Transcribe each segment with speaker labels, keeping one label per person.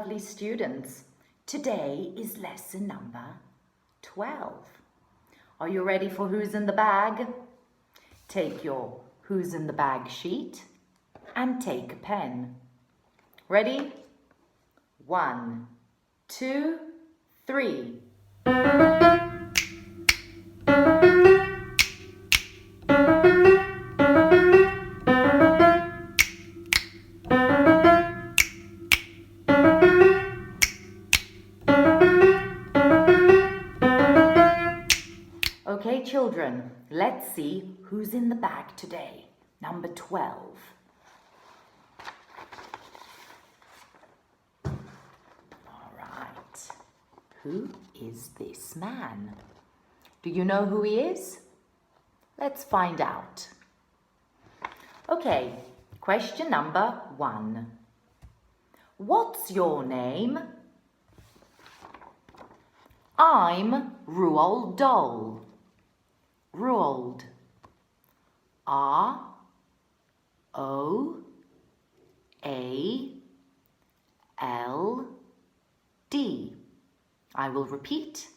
Speaker 1: lovely students. Today is lesson number 12. Are you ready for Who's in the Bag? Take your Who's in the Bag sheet and take a pen. Ready? 1, 2, 3. Okay, children, let's see who's in the bag today. Number 12. All right. Who is this man? Do you know who he is? Let's find out. Okay, question number 1. What's your name? I'm Roald Dahl. Roald. R-O-A-L-D. I will repeat.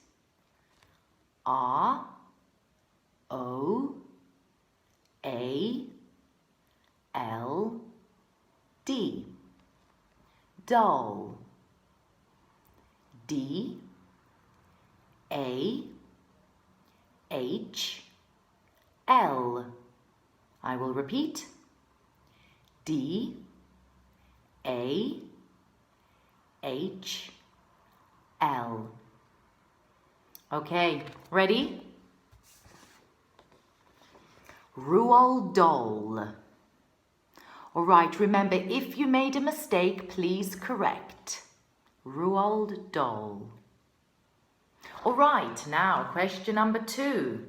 Speaker 1: R-O-A-L-D. Dahl. D-A-H-L. I will repeat. D-A-H-L. Okay, ready? Roald Dahl. All right, remember, if you made a mistake, please correct. Roald Dahl. All right, now question number 2.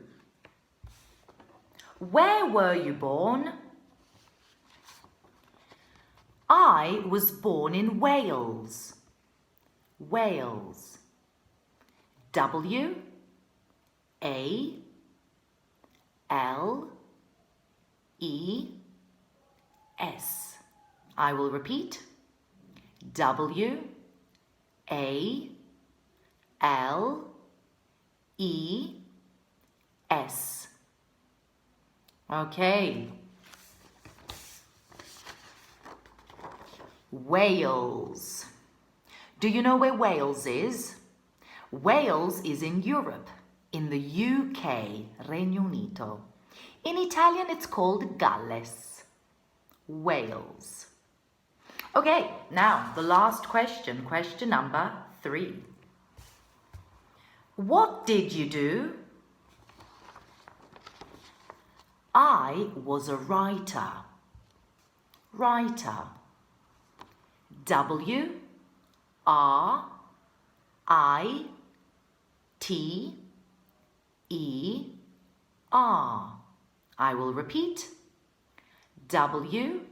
Speaker 1: Where were you born? I was born in Wales. Wales. W-A-L-E-S. I will repeat. W-A-L-E-S. Okay. Wales. Do you know where Wales is? Wales is in Europe, in the UK, Regno Unito. In Italian, it's called Galles. Wales. Okay, now the last question, question number 3. What did you do? I was a writer. Writer. W-R-I-T-E-R. I will repeat. W-R-I-T-E-R.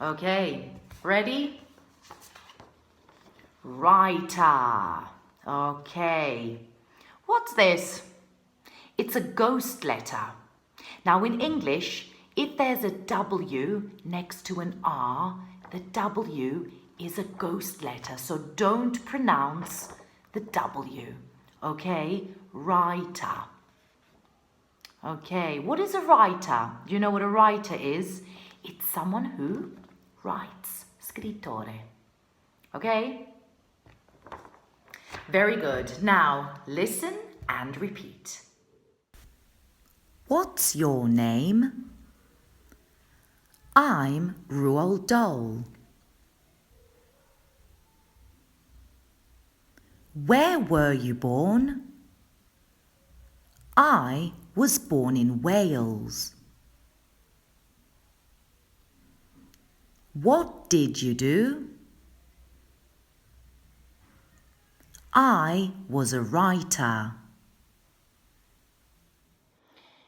Speaker 1: Okay, ready? Writer. Okay. What's this? It's a ghost letter. Now in English, if there's a W next to an R, the W is a ghost letter, so don't pronounce the W. Okay? Writer. Okay, what is a writer? Do you know what a writer is? It's someone who writes. Scrittore. Okay? Very good. Now, listen and repeat. What's your name? I'm Roald Dahl. Where were you born? I was born in Wales. What did you do? I was a writer.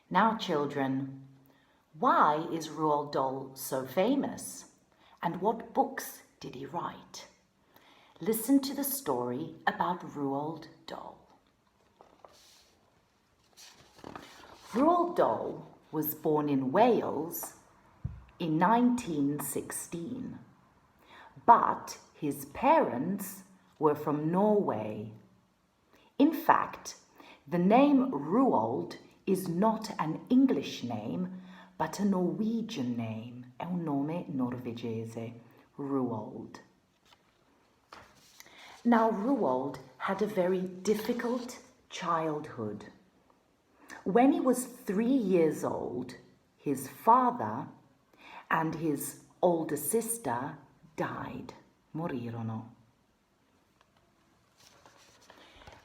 Speaker 1: Now, children, why is Roald Dahl so famous? And what books did he write? Listen to the story about Roald Dahl. Roald Dahl was born in Wales in 1916, but his parents were from Norway. In fact, the name Roald is not an English name, but a Norwegian name. È un nome norvegese, Roald. Now, Roald had a very difficult childhood. When he was 3 years old, his father and his older sister died, morirono.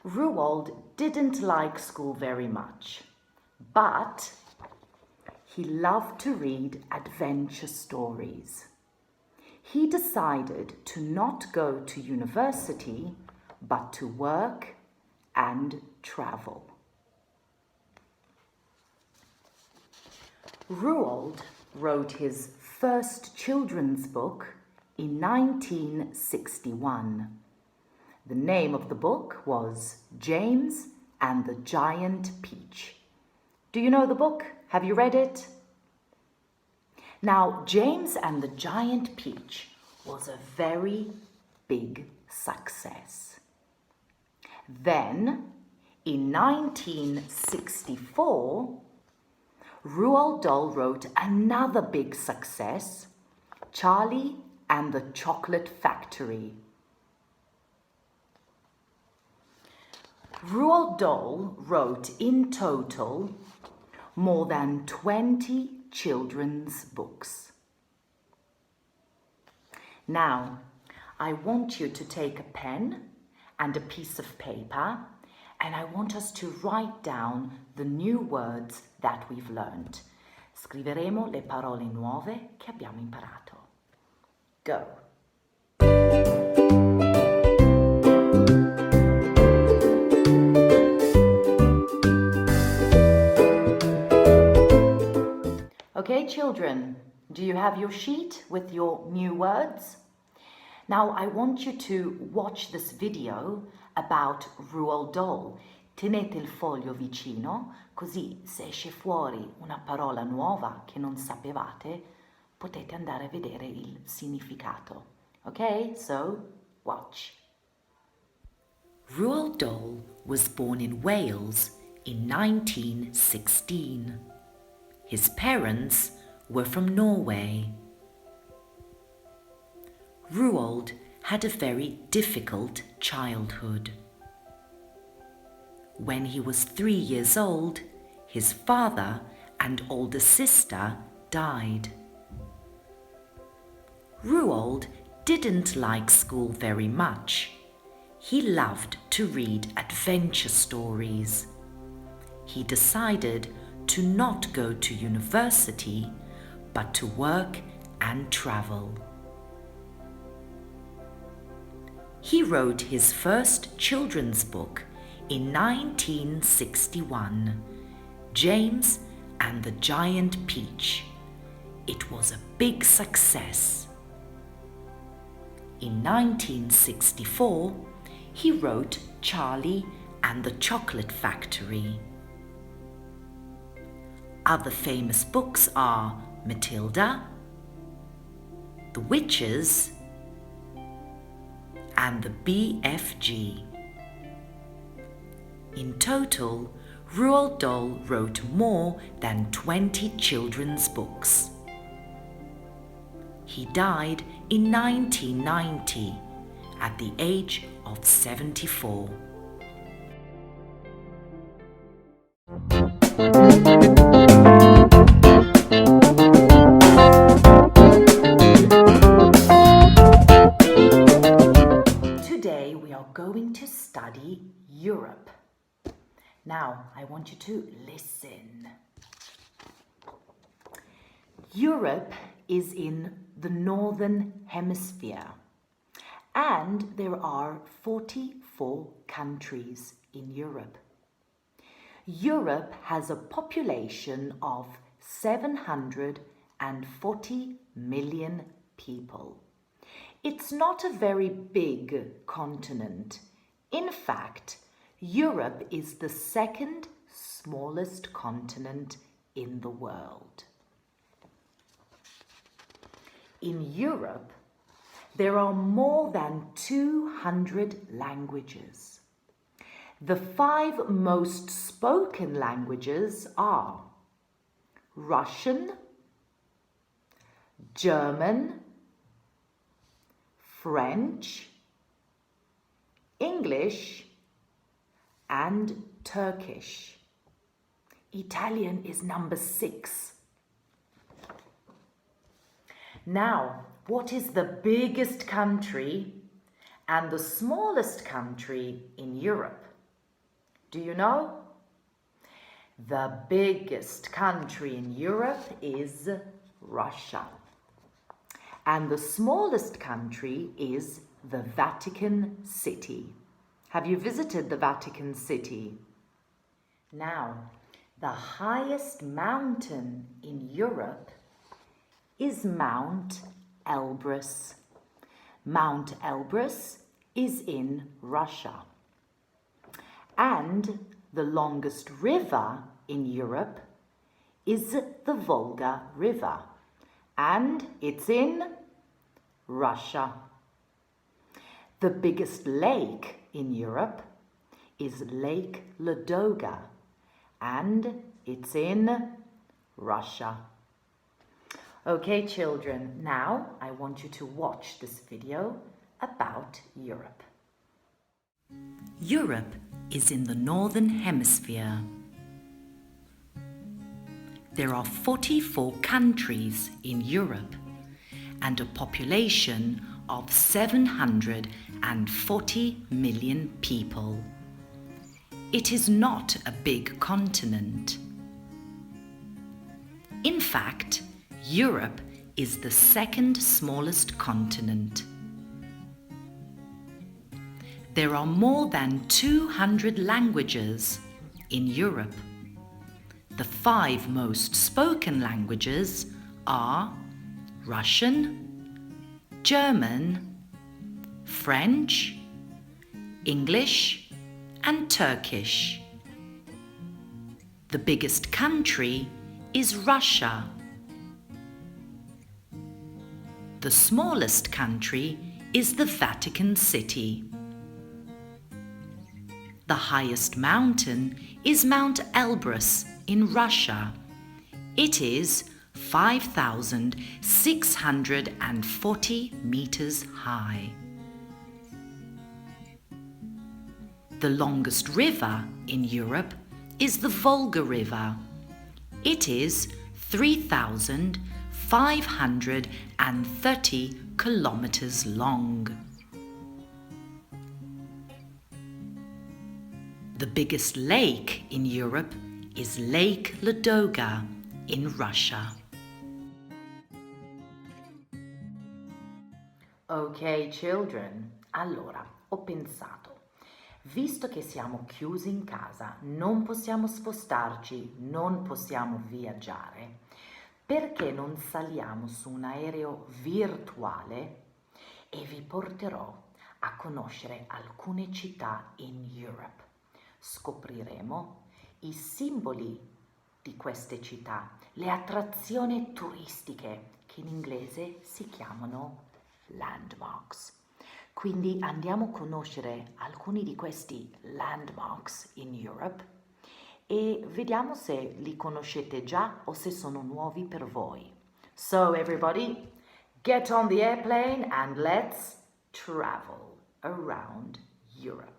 Speaker 1: Roald didn't like school very much, but he loved to read adventure stories. He decided to not go to university, but to work and travel. Roald wrote his first children's book in 1961. The name of the book was James and the Giant Peach. Do you know the book? Have you read it? Now, James and the Giant Peach was a very big success. Then, in 1964, Roald Dahl wrote another big success, Charlie and the Chocolate Factory. Roald Dahl wrote in total more than 20 children's books. Now, I want you to take a pen and a piece of paper, and I want us to write down the new words that we've learned. Scriveremo le parole nuove che abbiamo imparato. Go. Okay, children, do you have your sheet with your new words? Now, I want you to watch this video about Roald Dahl. Tenete il foglio vicino, così se esce fuori una parola nuova che non sapevate, potete andare a vedere il significato. Okay, so watch. Roald Dahl was born in Wales in 1916. His parents were from Norway. Roald had a very difficult childhood. When he was 3 years old, his father and older sister died. Roald didn't like school very much. He loved to read adventure stories. He decided to not go to university, but to work and travel. He wrote his first children's book in 1961, James and the Giant Peach. It was a big success. In 1964, he wrote Charlie and the Chocolate Factory. Other famous books are Matilda, The Witches, and the BFG. In total, Roald Dahl wrote more than 20 children's books. He died in 1990 at the age of 74. Today we are going to study Europe. Now I want you to listen. Europe is in the northern hemisphere, and there are 44 countries in Europe. Europe has a population of 740 million people. It's not a very big continent. In fact, Europe is the second smallest continent in the world. In Europe, there are more than 200 languages. The 5 most spoken languages are Russian, German, French, English, and Turkish. Italian is number 6. Now, what is the biggest country and the smallest country in Europe? Do you know? The biggest country in Europe is Russia. And the smallest country is the Vatican City. Have you visited the Vatican City? Now, the highest mountain in Europe is Mount Elbrus. Mount Elbrus is in Russia. And the longest river in Europe is the Volga River. And it's in Russia. The biggest lake in Europe is Lake LADOGA. And it's in Russia. Okay, children, now I want you to watch this video about Europe.
Speaker 2: Europe is in the Northern Hemisphere. There are 44 countries in Europe and a population of 740 million people. It is not a big continent. In fact, Europe is the second smallest continent. There are more than 200 languages in Europe. The 5 most spoken languages are Russian, German, French, English, and Turkish. The biggest country is Russia. The smallest country is the Vatican City. The highest mountain is Mount Elbrus in Russia. It is 5,640 meters high. The longest river in Europe is the Volga River. It is 3,530 kilometers long. The biggest lake in Europe is Lake LADOGA in Russia.
Speaker 1: Ok, children, allora ho pensato, visto che siamo chiusi in casa, non possiamo spostarci, non possiamo viaggiare, perché non saliamo su un aereo virtuale e vi porterò a conoscere alcune città in Europe. Scopriremo i simboli di queste città, le attrazioni turistiche che in inglese si chiamano landmarks. Quindi andiamo a conoscere alcuni di questi landmarks in Europe e vediamo se li conoscete già o se sono nuovi per voi. So everybody, get on the airplane and let's travel around Europe.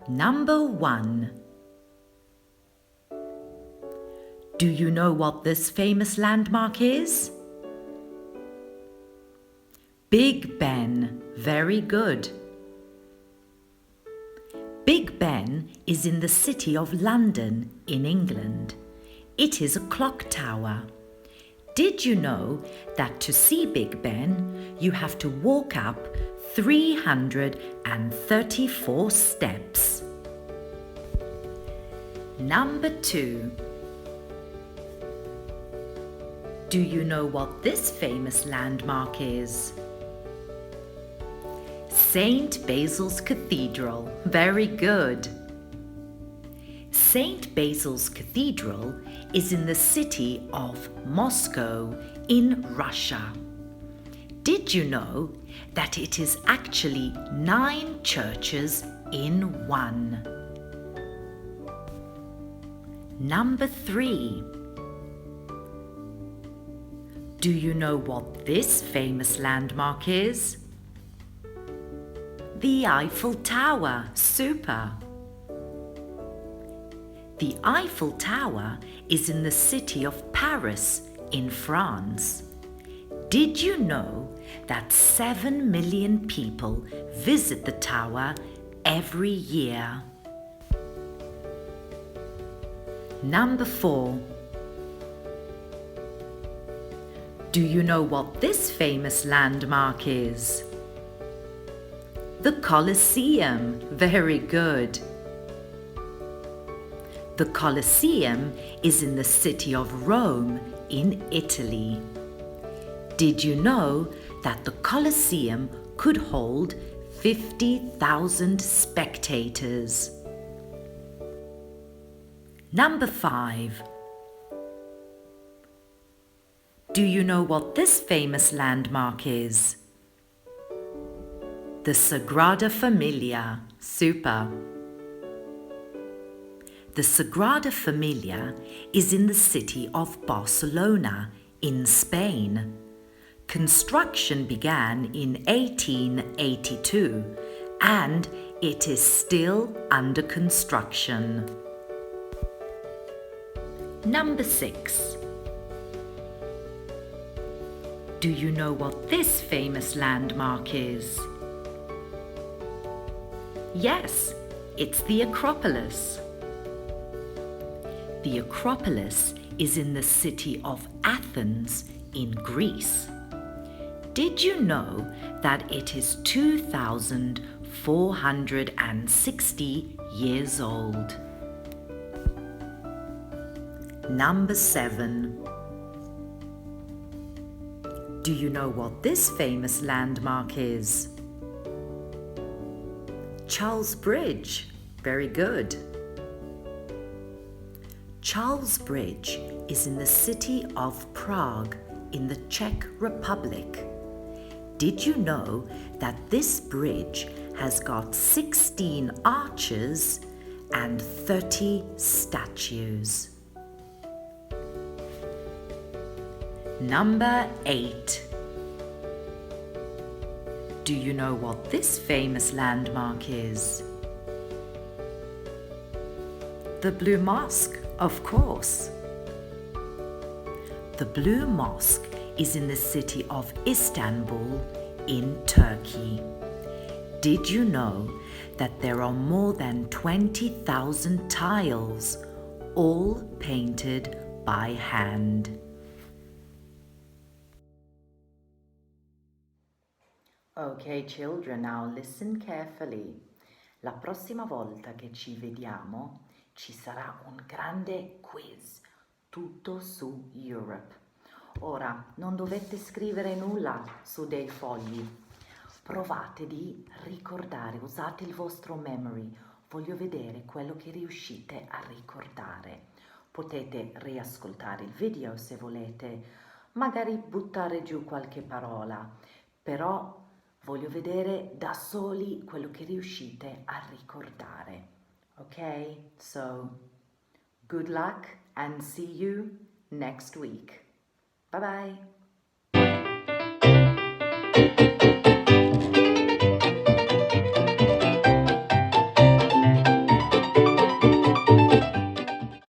Speaker 2: Number 1. Do you know what this famous landmark is? Big Ben. Very good. Big Ben is in the city of London in England. It is a clock tower. Did you know that to see Big Ben, you have to walk up 334 steps? Number 2. Do you know what this famous landmark is? St. Basil's Cathedral. Very good. St. Basil's Cathedral is in the city of Moscow in Russia. Did you know that it is actually 9 churches in one? Number 3. Do you know what this famous landmark is? The Eiffel Tower. Super! The Eiffel Tower is in the city of Paris in France. Did you know that 7 million people visit the tower every year? Number 4. Do you know what this famous landmark is? The Colosseum. Very good. The Colosseum is in the city of Rome in Italy. Did you know that the Colosseum could hold 50,000 spectators? Number 5. Do you know what this famous landmark is? The Sagrada Familia. Super! The Sagrada Familia is in the city of Barcelona in Spain. Construction began in 1882 and it is still under construction. Number 6. Do you know what this famous landmark is? Yes, it's the Acropolis. The Acropolis is in the city of Athens in Greece. Did you know that it is 2,460 years old? Number 7. Do you know what this famous landmark is? Charles Bridge. Very good. Charles Bridge is in the city of Prague in the Czech Republic. Did you know that this bridge has got 16 arches and 30 statues? Number 8. Do you know what this famous landmark is? The Blue Mosque, of course. The Blue Mosque is in the city of Istanbul in Turkey. Did you know that there are more than 20,000 tiles, all painted by hand?
Speaker 1: Okay, children, now listen carefully. La prossima volta che ci vediamo ci sarà un grande quiz, tutto su Europe. Ora, non dovete scrivere nulla su dei fogli. Provate di ricordare, usate il vostro memory. Voglio vedere quello che riuscite a ricordare. Potete riascoltare il video se volete, magari buttare giù qualche parola, però voglio vedere da soli quello che riuscite a ricordare. Ok? So, good luck and see you next week. Bye bye.